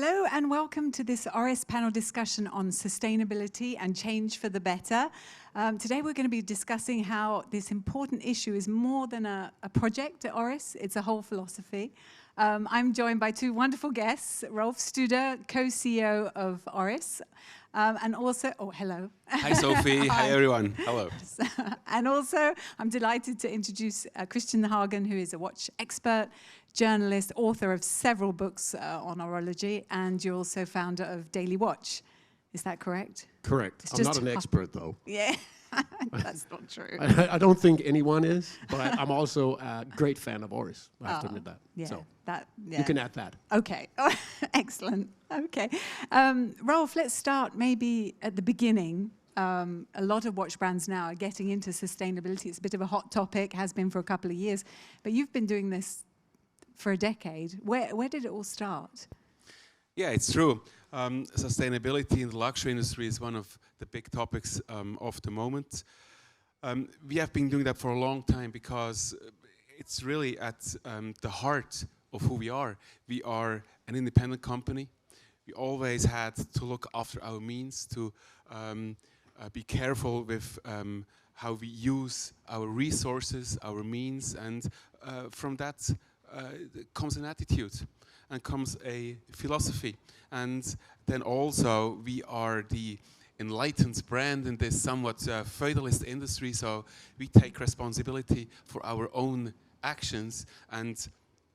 Hello and welcome to this Oris panel discussion on sustainability and change for the better. Today we're going to be discussing how this important issue is more than a project at Oris, it's a whole philosophy. I'm joined by two wonderful guests, Rolf Studer, co-CEO of Oris, and also, oh, hello. Hi, Sophie. Hi, everyone. Hello. And also, I'm delighted to introduce Kristian Haagen, who is a watch expert, journalist, author of several books on horology, and you're also founder of Daily Watch. Is that correct? Correct. I'm not an expert, though. Yeah, that's not true. I don't think anyone is, but I'm also a great fan of Oris. I have to admit that. Yeah, so yeah. you can add that. Okay. Oh, excellent. Okay. Rolf, let's start maybe at the beginning. A lot of watch brands now are getting into sustainability. It's a bit of a hot topic, has been for a couple of years, but you've been doing this for a decade. Where did it all start? Yeah, it's true. Sustainability in the luxury industry is one of the big topics of the moment. We have been doing that for a long time because it's really at the heart of who we are. We are an independent company. We always had to look after our means, to be careful with how we use our resources, our means, and from that comes an attitude and comes a philosophy. And then also we are the enlightened brand in this somewhat feudalist industry, so we take responsibility for our own actions, and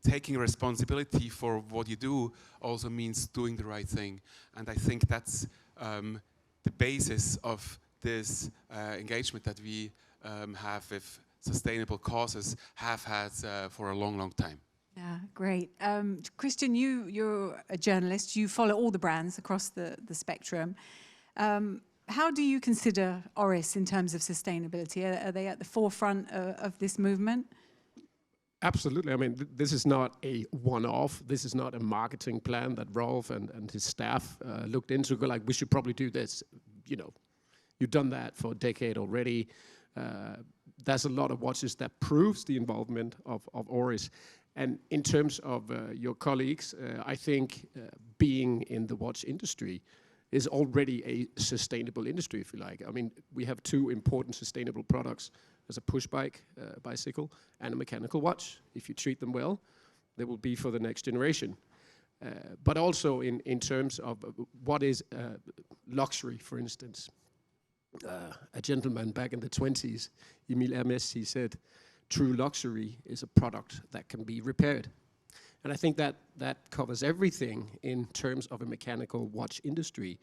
taking responsibility for what you do also means doing the right thing. And I think that's the basis of this engagement that we have with sustainable causes, have had for a long, long time. Yeah, great. Kristian, you're a journalist. You follow all the brands across the spectrum. How do you consider Oris in terms of sustainability? Are they at the forefront of this movement? Absolutely. I mean, this is not a one-off. This is not a marketing plan that Rolf and his staff looked into. Like, we should probably do this. You know, you've done that for a decade already. There's a lot of watches that proves the involvement of Oris. And in terms of your colleagues, I think being in the watch industry is already a sustainable industry, if you like. I mean, we have two important sustainable products. There's a push bike, bicycle, and a mechanical watch. If you treat them well, they will be for the next generation. But also in terms of what is luxury, for instance. A gentleman back in the 20s, Emile Hermès, he said, true luxury is a product that can be repaired. And I think that covers everything in terms of a mechanical watch industry.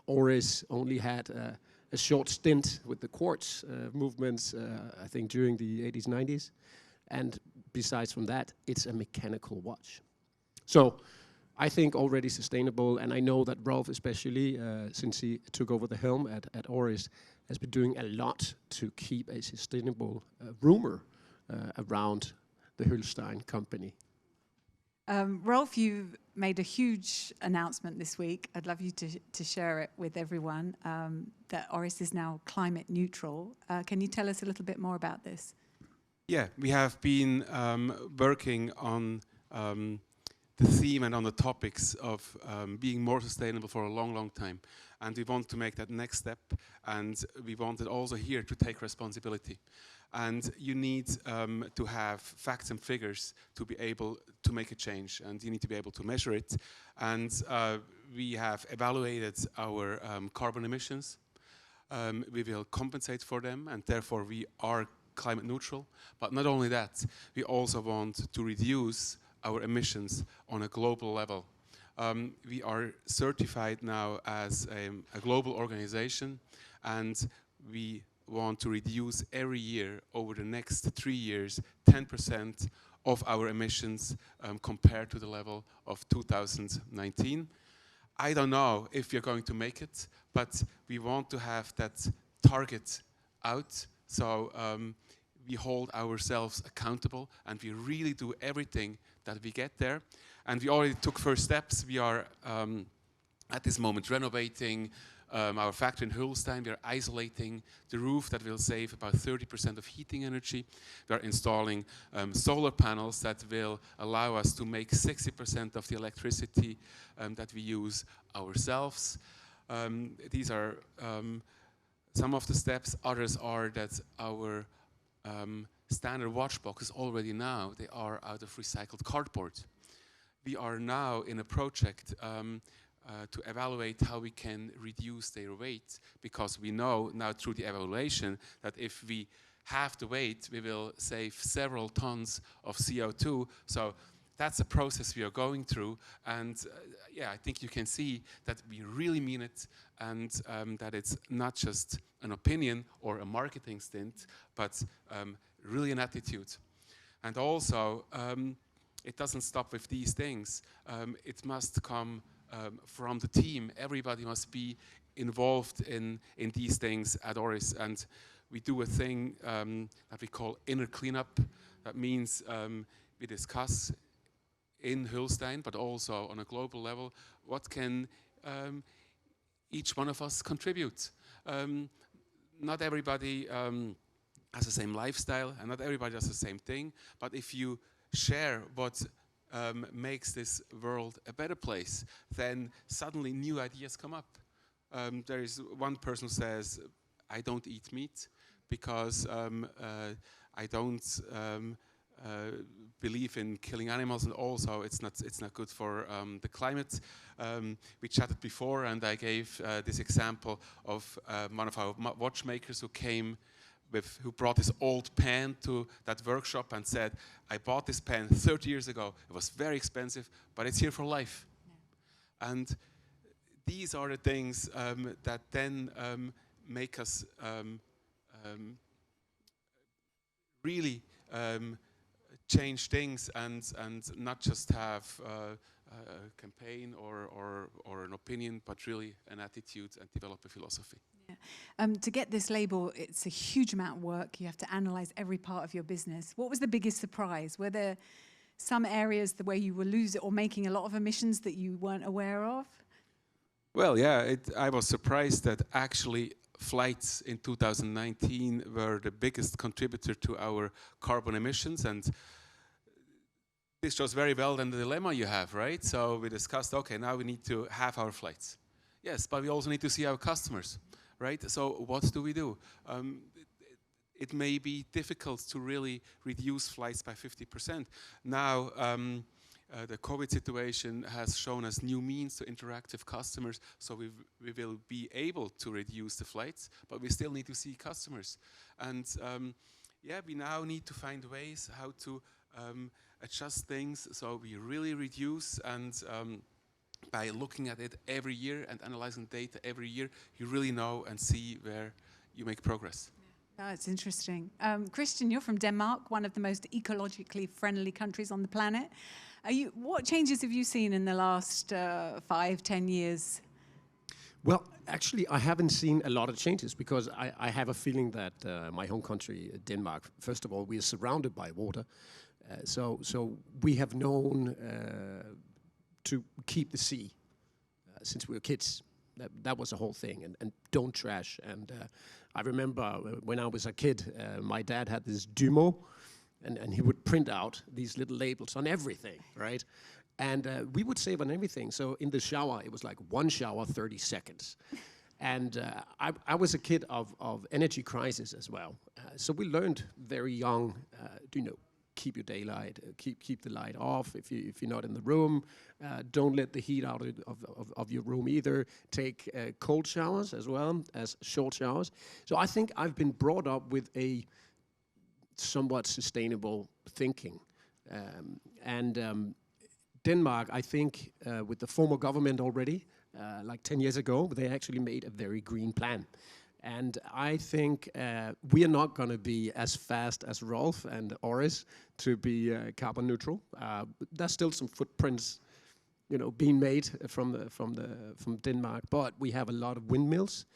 Oris only had a short stint with the quartz movements, I think during the 80s, 90s. And besides from that, it's a mechanical watch. So I think already sustainable, and I know that Rolf, especially since he took over the helm at Oris, has been doing a lot to keep a sustainable rumor around the Holstein company. Rolf, you've made a huge announcement this week. I'd love you to share it with everyone, that Oris is now climate neutral. Can you tell us a little bit more about this? Yeah, we have been working on the theme and on the topics of being more sustainable for a long, long time. And we want to make that next step, and we wanted also here to take responsibility. And you need to have facts and figures to be able to make a change, and you need to be able to measure it. And we have evaluated our carbon emissions. We will compensate for them, and therefore we are climate neutral. But not only that, we also want to reduce our emissions on a global level. We are certified now as a global organization, and we want to reduce every year over the next 3 years 10% of our emissions compared to the level of 2019. I don't know if you're going to make it, but we want to have that target out, so we hold ourselves accountable and we really do everything that we get there. And we already took first steps. We are at this moment renovating our factory in Hülstein, we are isolating the roof that will save about 30% of heating energy. We are installing solar panels that will allow us to make 60% of the electricity that we use ourselves. These are some of the steps. Others are that our standard watch boxes already now, they are out of recycled cardboard. We are now in a project to evaluate how we can reduce their weight, because we know now through the evaluation that if we halve the weight, we will save several tons of CO2. So that's a process we are going through, and yeah, I think you can see that we really mean it, and that it's not just an opinion or a marketing stint, but really an attitude. And also, it doesn't stop with these things. It must come from the team. Everybody must be involved in these things at Oris, and we do a thing that we call inner cleanup. That means we discuss in Hülstein, but also on a global level, what can each one of us contribute. Not everybody has the same lifestyle, and not everybody does the same thing, but if you share what makes this world a better place, then suddenly new ideas come up. There is one person who says, I don't eat meat because I don't believe in killing animals, and also it's not good for the climate. We chatted before, and I gave this example of one of our watchmakers who brought this old pen to that workshop and said, I bought this pen 30 years ago. It was very expensive, but it's here for life. Yeah. And these are the things that then make us really change things, and not just have a campaign or an opinion, but really an attitude and develop a philosophy. Yeah. To get this label, it's a huge amount of work. You have to analyze every part of your business. What was the biggest surprise? Were there some areas where you were losing or making a lot of emissions that you weren't aware of? Well, yeah, I was surprised that actually flights in 2019 were the biggest contributor to our carbon emissions, and this shows very well then the dilemma you have, right? So we discussed, okay, now we need to have our flights. Yes, but we also need to see our customers, right? So what do we do? It may be difficult to really reduce flights by 50%. Now, the COVID situation has shown us new means to interact with customers, so we will be able to reduce the flights, but we still need to see customers. And yeah, we now need to find ways how to adjust things so we really reduce, and by looking at it every year and analyzing data every year, you really know and see where you make progress. Oh, it's interesting. Kristian, you're from Denmark, one of the most ecologically friendly countries on the planet. What changes have you seen in the last 5-10 years? Well, actually, I haven't seen a lot of changes, because I have a feeling that my home country, Denmark, first of all, we are surrounded by water. So we have known to keep the sea since we were kids. That was the whole thing, and don't trash. And I remember when I was a kid, my dad had this Dymo, and he would print out these little labels on everything, right? And we would save on everything. So in the shower, it was like 1 shower, 30 seconds. And I was a kid of energy crisis as well. So we learned very young, keep your daylight, keep the light off if you're not in the room. Don't let the heat out of your room either. Take cold showers as well as short showers. So I think I've been brought up with a somewhat sustainable thinking. Denmark, I think, with the former government already, like 10 years ago, they actually made a very green plan. And I think we are not going to be as fast as Rolf and Oris to be carbon neutral. There's still some footprints, being made from Denmark. But we have a lot of windmills,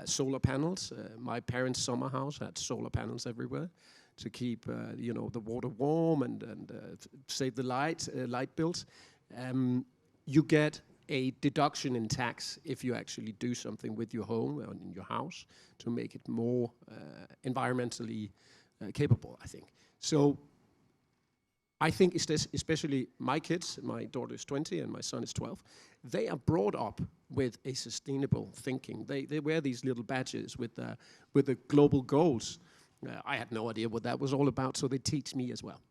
solar panels. My parents' summer house had solar panels everywhere to keep the water warm and save the light bills. You get a deduction in tax if you actually do something with your home or in your house to make it more environmentally capable, I think. So I think especially my kids, my daughter is 20 and my son is 12, they are brought up with a sustainable thinking. They wear these little badges with the global goals. I had no idea what that was all about, so they teach me as well.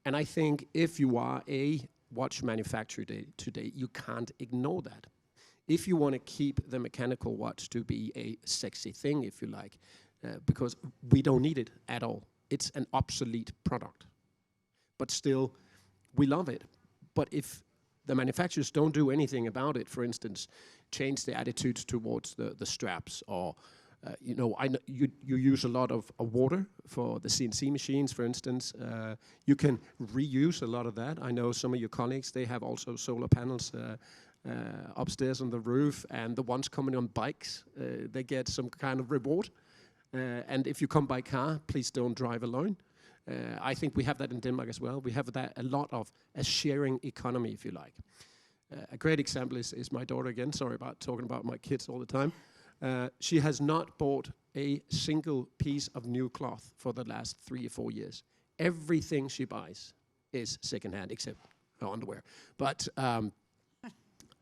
And I think if you are a watch manufacturer today, you can't ignore that. If you want to keep the mechanical watch to be a sexy thing, if you like, because we don't need it at all. It's an obsolete product. But still, we love it. But if the manufacturers don't do anything about it, for instance, change the attitudes towards the straps, or you know, you use a lot of water for the CNC machines, for instance. You can reuse a lot of that. I know some of your colleagues, they have also solar panels upstairs on the roof, and the ones coming on bikes, they get some kind of reward. And if you come by car, please don't drive alone. I think we have that in Denmark as well. We have that a lot of a sharing economy, if you like. A great example is my daughter again. Sorry about talking about my kids all the time. She has not bought a single piece of new cloth for the last 3 or 4 years. Everything she buys is secondhand, except her underwear. But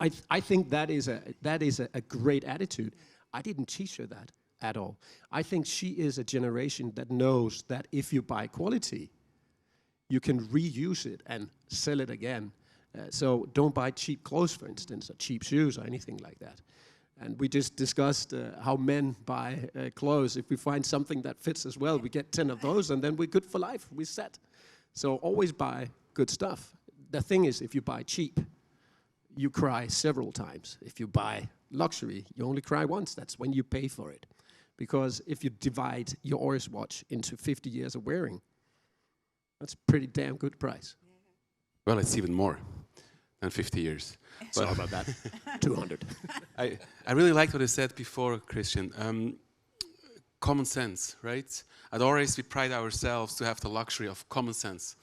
I think that is a great attitude. I didn't teach her that at all. I think she is a generation that knows that if you buy quality, you can reuse it and sell it again. So don't buy cheap clothes, for instance, or cheap shoes or anything like that. And we just discussed how men buy clothes. If we find something that fits as well, we get 10 of those, and then we're good for life. We're set. So always buy good stuff. The thing is, if you buy cheap, you cry several times. If you buy luxury, you only cry once. That's when you pay for it. Because if you divide your Oris watch into 50 years of wearing, that's a pretty damn good price. Well, it's even more than 50 years. Sorry about that. 200. I really liked what you said before, Kristian. Common sense, right? At Oris, we pride ourselves to have the luxury of common sense.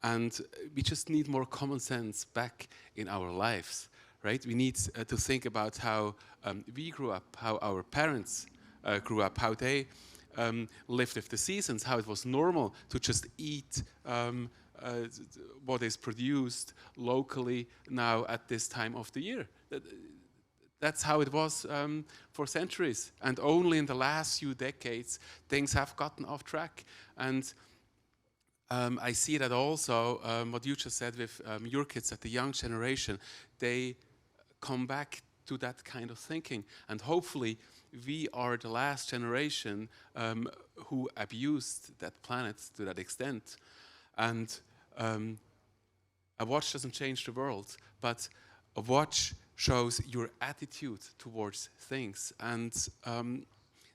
And we just need more common sense back in our lives, right? We need to think about how we grew up, how our parents grew up, how they lived with the seasons, how it was normal to just eat what is produced locally now at this time of the year. That's how it was for centuries. And only in the last few decades, things have gotten off track. And I see that also, what you just said with your kids, that the young generation, they come back to that kind of thinking. And hopefully, we are the last generation who abused that planet to that extent. And a watch doesn't change the world, but a watch shows your attitude towards things. And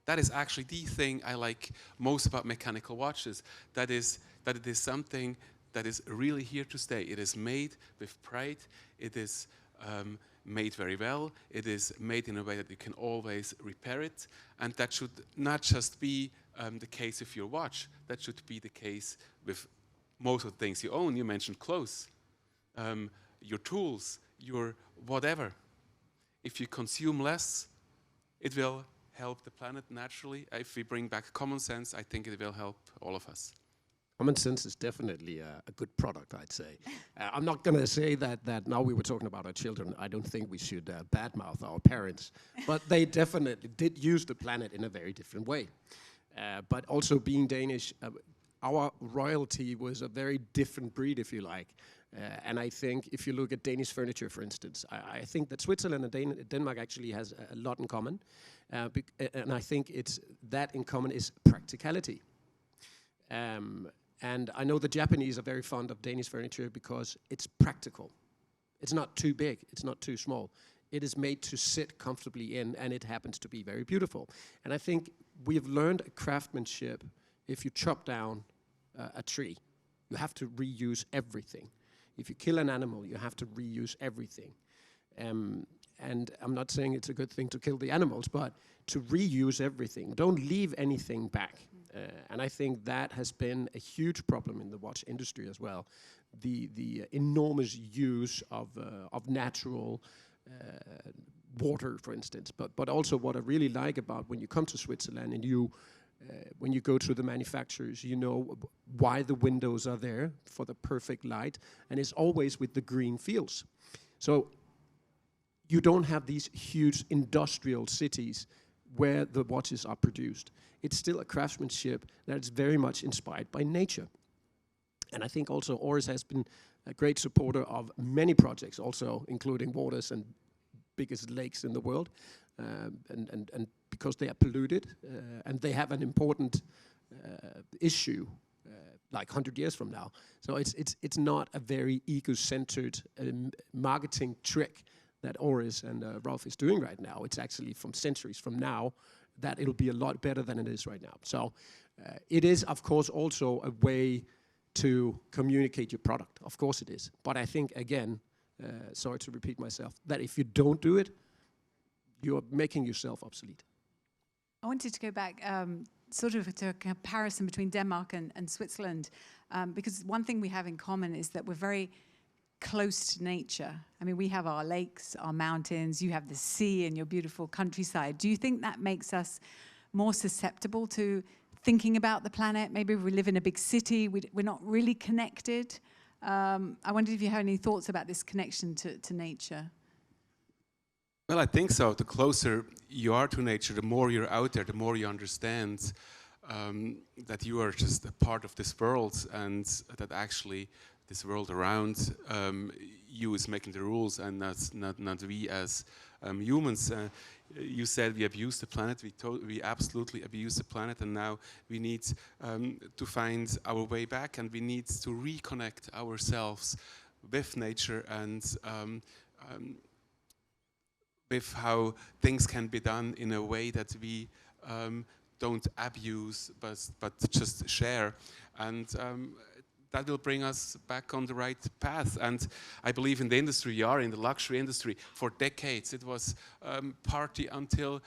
that is actually the thing I like most about mechanical watches. That it is something that is really here to stay. It is made with pride. It is made very well. It is made in a way that you can always repair it. And that should not just be the case with your watch. That should be the case with most of the things you own. You mentioned clothes, your tools, your whatever. If you consume less, it will help the planet naturally. If we bring back common sense, I think it will help all of us. Common sense is definitely a good product, I'd say. I'm not going to say that now we were talking about our children. I don't think we should badmouth our parents. But they definitely did use the planet in a very different way. But also being Danish, our royalty was a very different breed, if you like. And I think if you look at Danish furniture, for instance, I think that Switzerland and Denmark actually has a lot in common. And I think that in common is practicality. And I know the Japanese are very fond of Danish furniture because it's practical. It's not too big, it's not too small. It is made to sit comfortably in, and it happens to be very beautiful. And I think we have learned a craftsmanship. If you chop down a tree, you have to reuse everything. If you kill an animal, you have to reuse everything. And I'm not saying it's a good thing to kill the animals, but to reuse everything. Don't leave anything back. And I think that has been a huge problem in the watch industry as well. The enormous use of natural water, for instance. But also what I really like about when you come to Switzerland and when you go to the manufacturers, you know why the windows are there for the perfect light, and it's always with the green fields. So you don't have these huge industrial cities where the watches are produced. It's still a craftsmanship that is very much inspired by nature. And I think also Oris has been a great supporter of many projects, also including waters and biggest lakes in the world, and because they are polluted and they have an important issue like 100 years from now. So it's not a very eco-centered marketing trick that Oris and Rolf is doing right now. It's actually from centuries from now that it'll be a lot better than it is right now. So it is, of course, also a way to communicate your product. Of course it is. But I think, again, sorry to repeat myself, that if you don't do it, you're making yourself obsolete. I wanted to go back sort of to a comparison between Denmark and Switzerland, because one thing we have in common is that we're very close to nature. I mean, we have our lakes, our mountains, you have the sea and your beautiful countryside. Do you think that makes us more susceptible to thinking about the planet? Maybe if we live in a big city, we're not really connected. I wondered if you had any thoughts about this connection to nature. Well, I think so. The closer you are to nature, the more you're out there, the more you understand that you are just a part of this world, and that actually this world around you is making the rules, and that's not we as humans. You said we abuse the planet. We absolutely abuse the planet, and now we need to find our way back, and we need to reconnect ourselves with nature and with how things can be done in a way that we don't abuse, but just share. And that will bring us back on the right path. And I believe in the industry, we are in the luxury industry. For decades, it was party until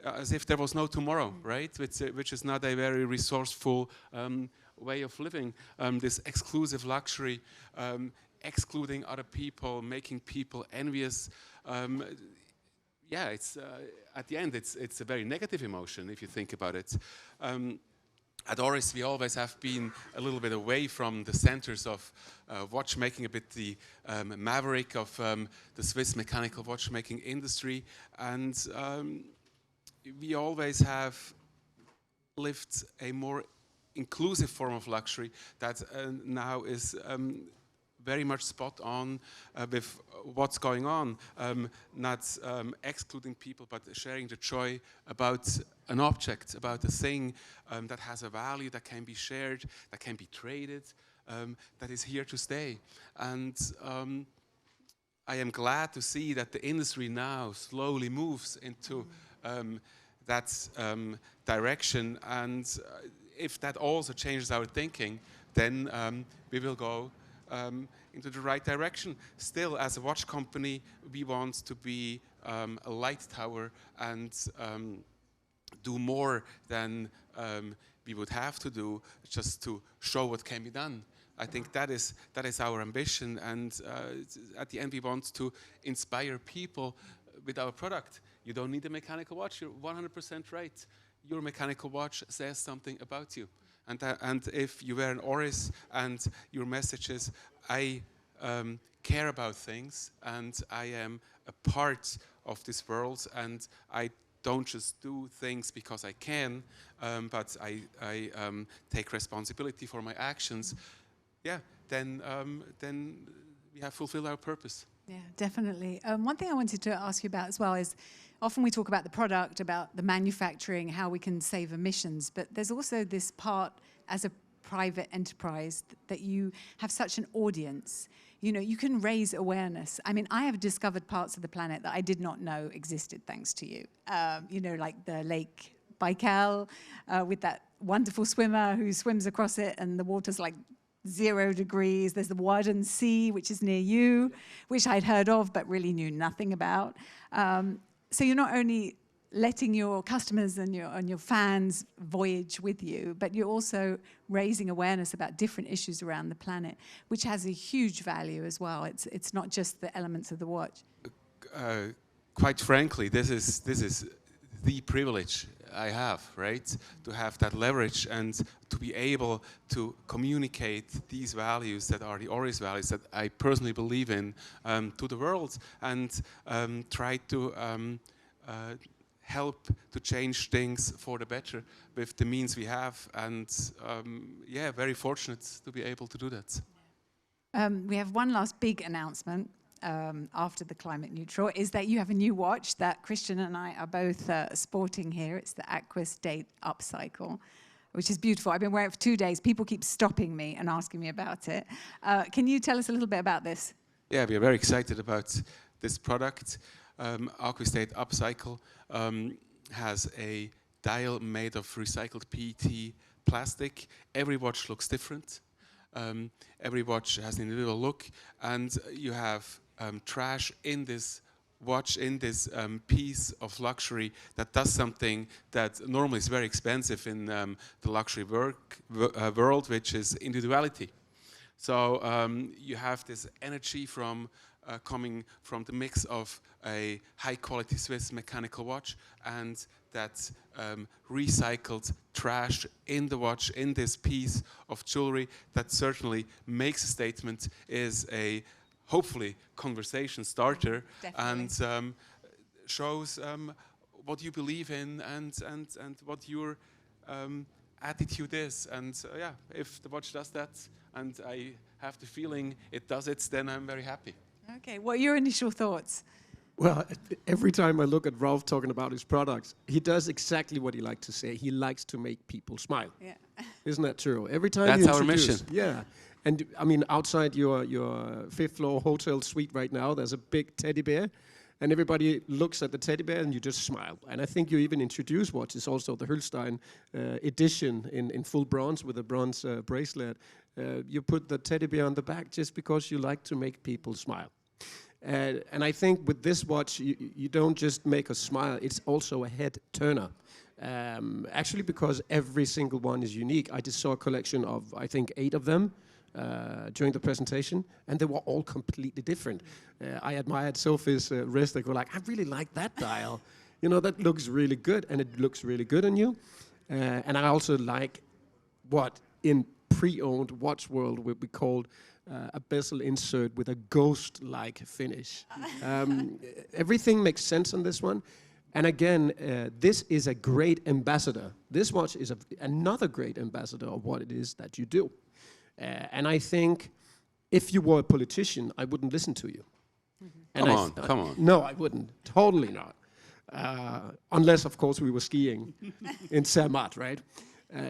as if there was no tomorrow, right? Which is not a very resourceful way of living. This exclusive luxury, excluding other people, making people envious. Yeah, it's at the end, it's a very negative emotion if you think about it. At Oris, we always have been a little bit away from the centers of watchmaking, a bit the maverick of the Swiss mechanical watchmaking industry, and we always have lived a more inclusive form of luxury that now is very much spot on with what's going on, not excluding people, but sharing the joy about an object, about a thing that has a value, that can be shared, that can be traded, that is here to stay. And I am glad to see that the industry now slowly moves into that direction. And if that also changes our thinking, then we will go into the right direction. Still, as a watch company, we want to be a light tower and do more than we would have to do just to show what can be done. I think that is our ambition, and at the end we want to inspire people with our product. You don't need a mechanical watch, you're 100% right. Your mechanical watch says something about you. And if you wear an Oris and your message is, I care about things and I am a part of this world, and I don't just do things because I can, but I take responsibility for my actions, yeah, then we have fulfilled our purpose. Yeah, definitely. One thing I wanted to ask you about as well is, often we talk about the product, about the manufacturing, how we can save emissions, but there's also this part as a private enterprise that you have such an audience. You know, you can raise awareness. I mean, I have discovered parts of the planet that I did not know existed thanks to you. You know, like the Lake Baikal with that wonderful swimmer who swims across it and the water's like 0 degrees. There's the Wadden Sea, which is near you, which I'd heard of but really knew nothing about. So you're not only letting your customers and your fans voyage with you, but you're also raising awareness about different issues around the planet, which has a huge value as well. It's not just the elements of the watch. quite frankly, this is the privilege I have, right? To have that leverage and to be able to communicate these values that are the Oris values that I personally believe in to the world, and try to help to change things for the better with the means we have. And yeah, very fortunate to be able to do that. We have one last big announcement after the climate neutral, is that you have a new watch that Kristian and I are both sporting here. It's the Aqua Upcycle, which is beautiful. I've been wearing it for 2 days. People keep stopping me and asking me about it. Can you tell us a little bit about this? Yeah, we are very excited about this product. Aqua Upcycle has a dial made of recycled PET plastic. Every watch looks different. Every watch has an individual look, and you have trash in this watch, in this piece of luxury that does something that normally is very expensive in the luxury world, which is individuality. So you have this energy from coming from the mix of a high-quality Swiss mechanical watch and that recycled trash in the watch, in this piece of jewelry that certainly makes a statement, is a hopefully conversation starter. Definitely. And shows what you believe in and what your attitude is. And yeah, if the watch does that and I have the feeling it does it, then I'm very happy. Okay, what are your initial thoughts? Well, every time I look at Rolf talking about his products, he does exactly what he likes to say. He likes to make people smile. Yeah. Isn't that true? Every time that's our mission. Yeah. And I mean, outside your fifth floor hotel suite right now, there's a big teddy bear. And everybody looks at the teddy bear and you just smile. And I think you even introduced watches, also the Holstein edition in full bronze with a bronze bracelet. You put the teddy bear on the back just because you like to make people smile. And I think with this watch, you don't just make us smile, it's also a head turner. Actually, because every single one is unique. I just saw a collection of, I think, 8 of them during the presentation, and they were all completely different. I admired Sophie's wrist. They go like, I really like that dial. You know, that looks really good, and it looks really good on you. And I also like what in pre-owned watch world would be called a bezel insert with a ghost-like finish. Everything makes sense on this one. And again, this is a great ambassador. This watch is another great ambassador of what it is that you do. And I think if you were a politician, I wouldn't listen to you. Mm-hmm. Come on. No, I wouldn't. Totally not. Unless, of course, we were skiing in Zermatt, right?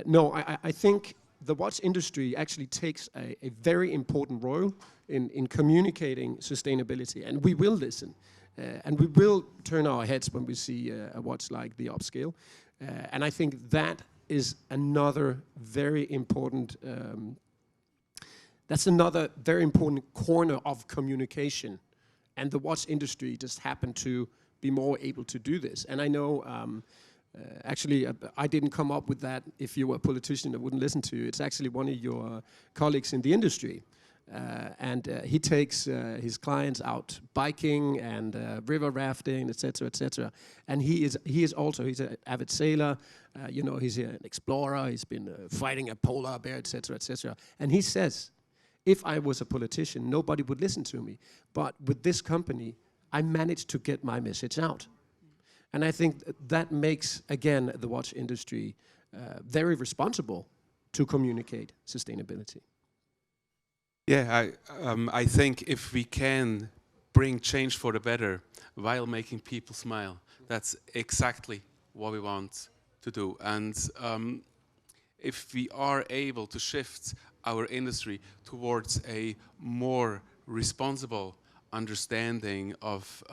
No, I think the watch industry actually takes a very important role in communicating sustainability, and we will listen. And we will turn our heads when we see a watch like the Upscale. And I think that is another very important corner of communication. And the watch industry just happened to be more able to do this. And I know, actually, I didn't come up with that. If you were a politician, I wouldn't listen to you. It's actually one of your colleagues in the industry. And he takes his clients out biking and river rafting, etc., etc. And he's an avid sailor. You know, he's an explorer. He's been fighting a polar bear, etc., etc. And he says, if I was a politician, nobody would listen to me. But with this company, I managed to get my message out. And I think that makes, again, the watch industry very responsible to communicate sustainability. Yeah, I think if we can bring change for the better while making people smile, that's exactly what we want to do. And if we are able to shift our industry towards a more responsible understanding of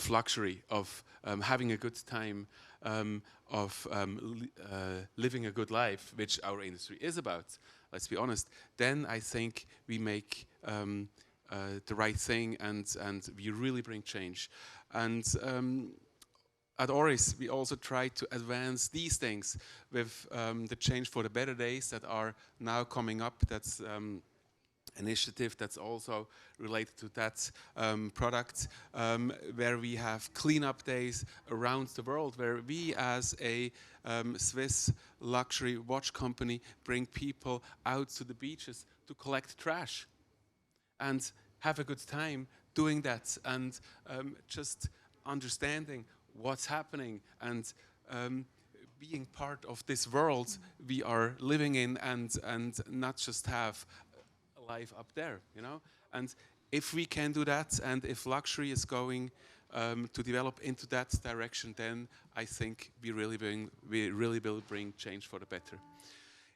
luxury, of having a good time, of living a good life, which our industry is about, let's be honest, then I think we make the right thing and we really bring change. And at Oris, we also try to advance these things with the Change for the Better Days that are now coming up. That's initiative that's also related to that product, where we have cleanup days around the world, where we as a Swiss luxury watch company bring people out to the beaches to collect trash and have a good time doing that, and just understanding what's happening and being part of this world we are living in, and not just have life up there, you know. And if we can do that, and if luxury is going to develop into that direction, then I think we really will bring change for the better.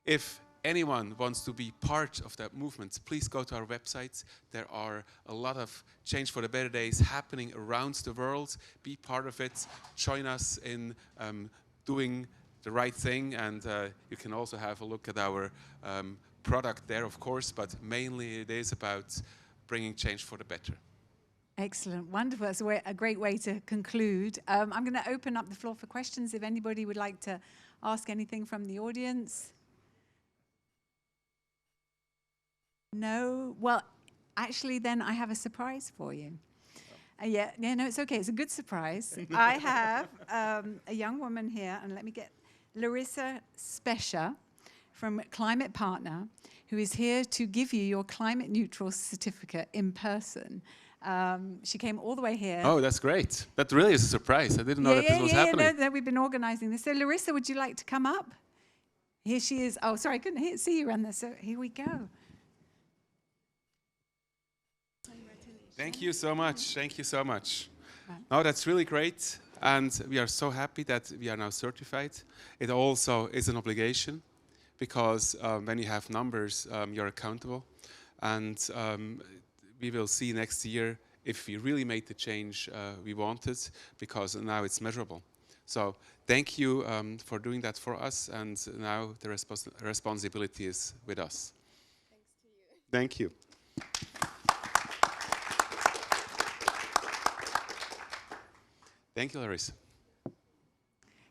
If anyone wants to be part of that movement, please go to our website. There are a lot of Change for the Better days happening around the world. Be part of it. Join us in doing the right thing, and you can also have a look at our product there, of course, but mainly it is about bringing change for the better. Excellent, wonderful. That's a great way to conclude. I'm going to open up the floor for questions if anybody would like to ask anything from the audience. No? Well, actually, then I have a surprise for you. Yeah, no, it's okay. It's a good surprise. I have a young woman here, and let me get Larissa Specher from Climate Partner, who is here to give you your climate neutral certificate in person. She came all the way here. Oh, that's great. That really is a surprise. I didn't know that this was happening. No, we've been organizing this. So Larissa, would you like to come up? Here she is. Oh, sorry, I couldn't see you around there. So here we go. Thank you so much. Thank you so much. No, that's really great. And we are so happy that we are now certified. It also is an obligation, because when you have numbers, you're accountable. And we will see next year if we really made the change we wanted, because now it's measurable. So thank you for doing that for us, and now the responsibility is with us. Thanks to you. Thank you. Thank you, Larissa.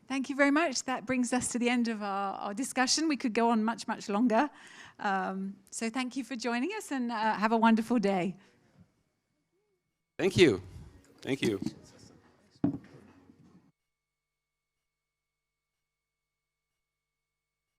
Thank you very much. That brings us to the end of our discussion. We could go on much, much longer. So thank you for joining us, and have a wonderful day. Thank you. Thank you.